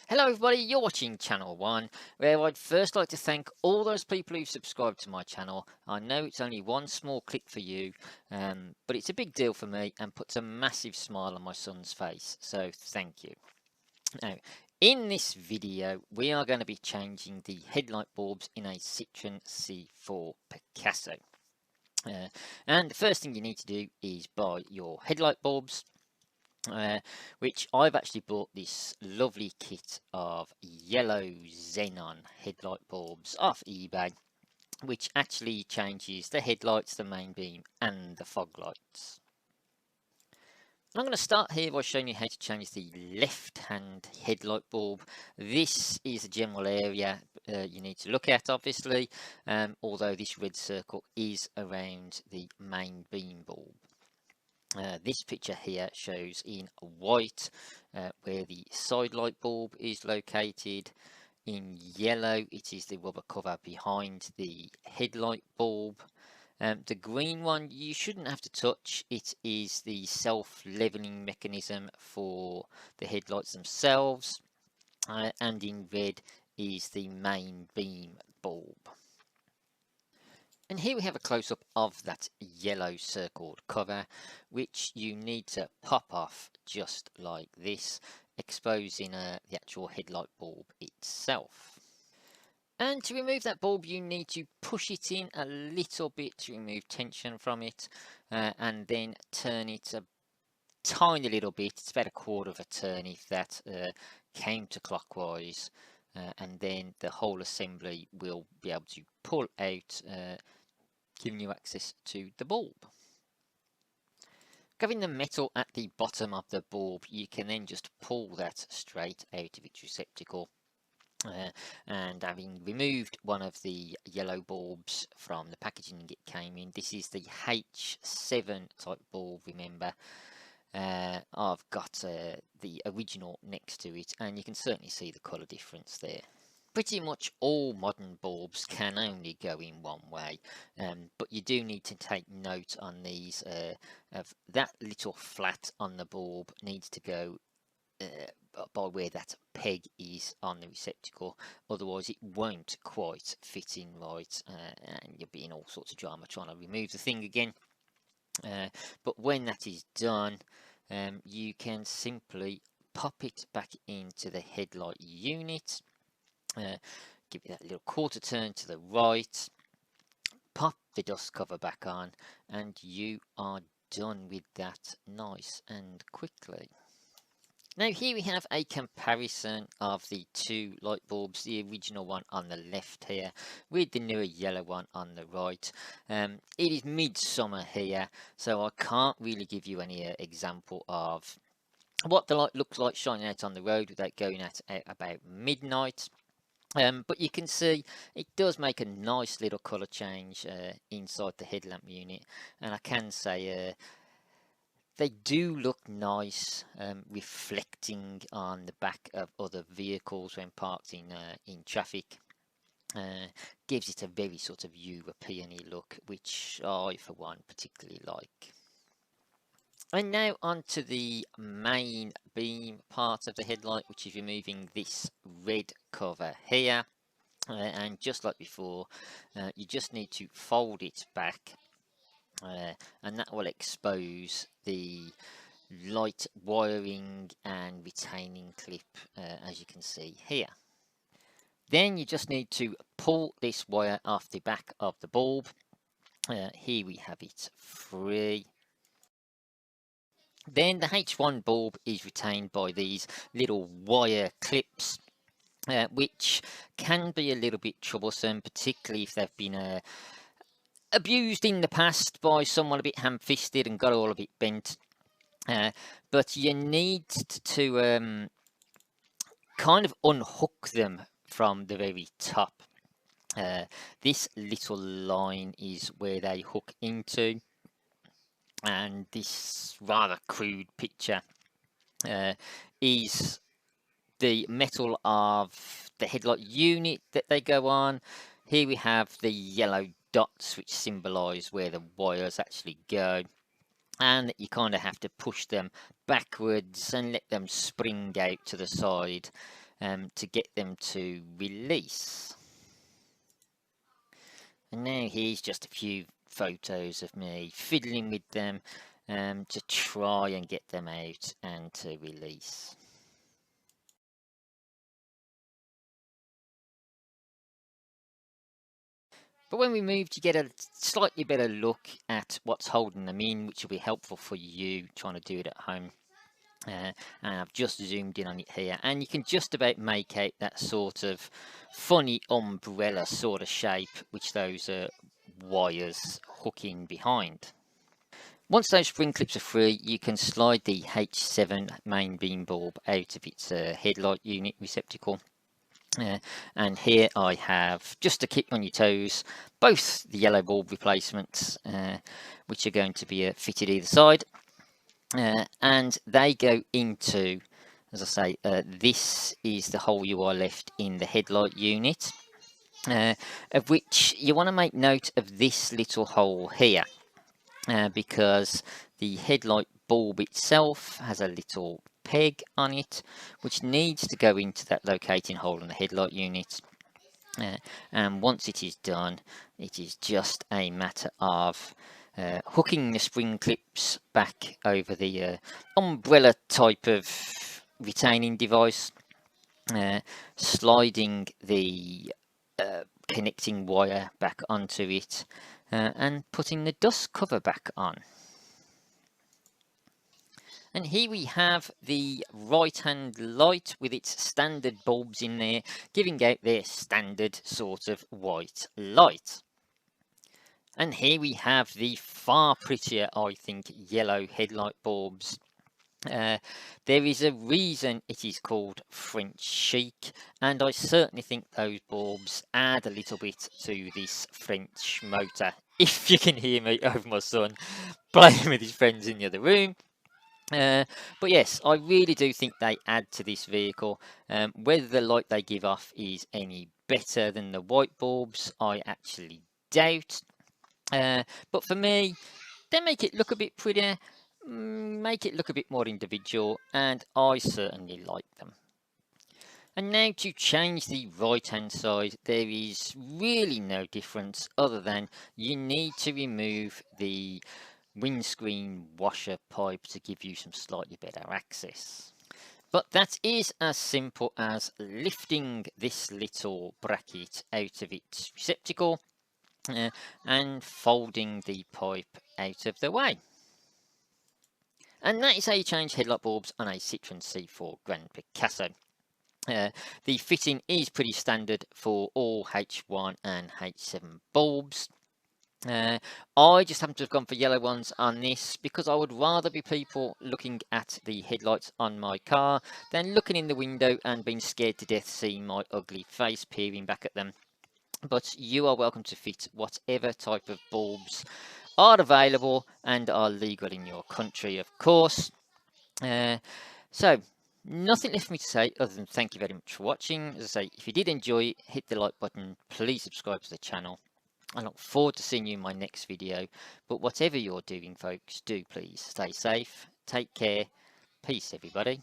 Hello everybody, you're watching Channel 1, where I'd first like to thank all those people who've subscribed to my channel. I know it's only one small click for you, but it's a big deal for me and puts a massive smile on my son's face, so thank you. Now, in this video, we are going to be changing the headlight bulbs in a Citroen C4 Picasso. And the first thing you need to do is buy your headlight bulbs. Which I've actually bought this lovely kit of yellow xenon headlight bulbs off eBay, which actually changes the headlights, the main beam and the fog lights. I'm going to start here by showing you how to change the left hand headlight bulb. This is a general area you need to look at, obviously, although this red circle is around the main beam bulb. This picture here shows in white where the side light bulb is located. In yellow it is the rubber cover behind the headlight bulb. The green one you shouldn't have to touch, it is the self-leveling mechanism for the headlights themselves, and in red is the main beam bulb. And here we have a close-up of that yellow circled cover, which you need to pop off just like this, exposing the actual headlight bulb itself. And to remove that bulb you need to push it in a little bit to remove tension from it, and then turn it a tiny little bit. It's about a quarter of a turn if that, counterclockwise, and then the whole assembly will be able to pull out, giving you access to the bulb. Having the metal at the bottom of the bulb, you can then just pull that straight out of its receptacle. And having removed one of the yellow bulbs from the packaging it came in, this is the H7 type bulb, remember. I've got the original next to it, and you can certainly see the colour difference there. Pretty much all modern bulbs can only go in one way, but you do need to take note on these of that little flat on the bulb needs to go by where that peg is on the receptacle, otherwise it won't quite fit in right, and you'll be in all sorts of drama trying to remove the thing again. But when that is done, you can simply pop it back into the headlight unit. Give it that little quarter turn to the right, pop the dust cover back on, and you are done with that nice and quickly. Now here we have a comparison of the two light bulbs, the original one on the left here with the newer yellow one on the right. It is midsummer here, so I can't really give you any example of what the light looks like shining out on the road without going at about midnight. But you can see it does make a nice little colour change inside the headlamp unit, and I can say they do look nice, reflecting on the back of other vehicles when parked in traffic. Gives it a very sort of European-y look, which I for one particularly like. And now onto the main beam part of the headlight, which is removing this red cover here. And just like before, you just need to fold it back, and that will expose the light wiring and retaining clip, as you can see here. Then you just need to pull this wire off the back of the bulb. Here we have it free. Then the H1 bulb is retained by these little wire clips, which can be a little bit troublesome, particularly if they've been abused in the past by someone a bit ham-fisted and got all a bit bent. But you need to kind of unhook them from the very top. This little line is where they hook into, and this rather crude picture is the metal of the headlight unit that they go on. Here we have the yellow dots which symbolise where the wires actually go, and you kind of have to push them backwards and let them spring out to the side to get them to release. And now here's just a few photos of me fiddling with them to try and get them out and to release. But when we move, you get a slightly better look at what's holding them in, which will be helpful for you trying to do it at home. And I've just zoomed in on it here, and you can just about make out that sort of funny umbrella sort of shape which those wires hook in behind. Once those spring clips are free, you can slide the H7 main beam bulb out of its headlight unit receptacle. And here I have, just to keep on your toes, both the yellow bulb replacements, which are going to be fitted either side. And they go into, as I say, this is the hole you are left in the headlight unit, of which you want to make note of this little hole here, because the headlight bulb itself has a little peg on it which needs to go into that locating hole in the headlight unit, and once it is done, it is just a matter of hooking the spring clips back over the umbrella type of retaining device, sliding the connecting wire back onto it, and putting the dust cover back on. And here we have the right hand light with its standard bulbs in there, giving out their standard sort of white light. And here we have the far prettier, I think, yellow headlight bulbs. There is a reason it is called French chic, and I certainly think those bulbs add a little bit to this French motor. If you can hear me over my son playing with his friends in the other room. But yes, I really do think they add to this vehicle. Whether the light they give off is any better than the white bulbs, I actually doubt. But for me, they make it look a bit prettier, make it look a bit more individual, and I certainly like them. And now to change the right hand side, there is really no difference other than you need to remove the windscreen washer pipe to give you some slightly better access. But that is as simple as lifting this little bracket out of its receptacle and folding the pipe out of the way. And that is how you change headlight bulbs on a Citroen C4 Grand Picasso. The fitting is pretty standard for all H1 and H7 bulbs. I just happen to have gone for yellow ones on this because I would rather be people looking at the headlights on my car than looking in the window and being scared to death seeing my ugly face peering back at them. But you are welcome to fit whatever type of bulbs are available and are legal in your country, of course. So nothing left for me to say other than thank you very much for watching. As I say, if you did enjoy, hit the like button, please subscribe to the channel. I look forward to seeing you in my next video. But whatever you're doing, folks, do please stay safe, take care, peace everybody.